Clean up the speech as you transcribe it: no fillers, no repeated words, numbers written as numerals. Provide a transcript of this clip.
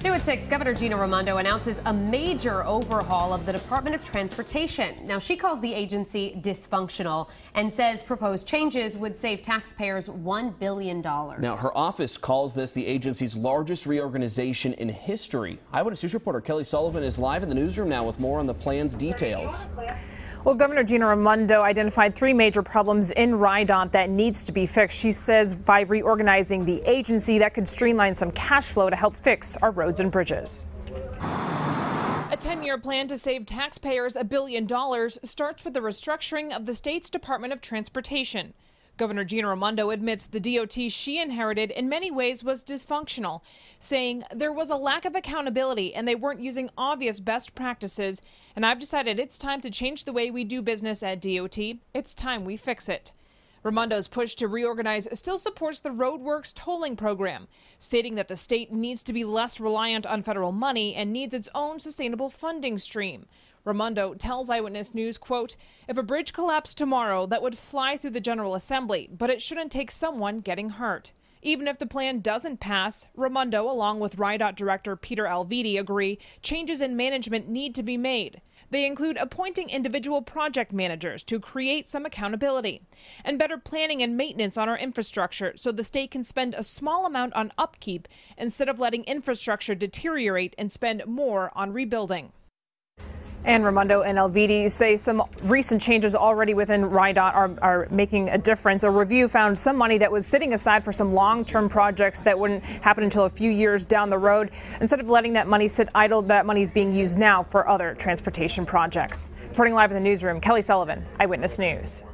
New at 6, Governor Gina Raimondo announces a major overhaul of the Department of Transportation. Now, she calls the agency dysfunctional and says proposed changes would save taxpayers $1 billion. Now, her office calls this the agency's largest reorganization in history. Eyewitness News reporter Kelly Sullivan is live in the newsroom now with more on the plan's details. Well, Governor Gina Raimondo identified 3 major problems in RIDOT that needs to be fixed. She says by reorganizing the agency, that could streamline some cash flow to help fix our roads and bridges. A 10-year plan to save taxpayers $1 billion starts with the restructuring of the state's Department of Transportation. Governor Gina Raimondo admits the DOT she inherited in many ways was dysfunctional, saying there was a lack of accountability and they weren't using obvious best practices. And I've decided it's time to change the way we do business at DOT. It's time we fix it. Raimondo's push to reorganize still supports the Roadworks tolling program, stating that the state needs to be less reliant on federal money and needs its own sustainable funding stream. Raimondo tells Eyewitness News, quote, if a bridge collapsed tomorrow, that would fly through the General Assembly, but it shouldn't take someone getting hurt. Even if the plan doesn't pass, Raimondo, along with RIDOT Director Peter Alviti, agree changes in management need to be made. They include appointing individual project managers to create some accountability and better planning and maintenance on our infrastructure so the state can spend a small amount on upkeep instead of letting infrastructure deteriorate and spend more on rebuilding. And Raimondo and Alviti say some recent changes already within RIDOT are making a difference. A review found some money that was sitting aside for some long-term projects that wouldn't happen until a few years down the road. Instead of letting that money sit idle, that money is being used now for other transportation projects. Reporting live in the newsroom, Kelly Sullivan, Eyewitness News.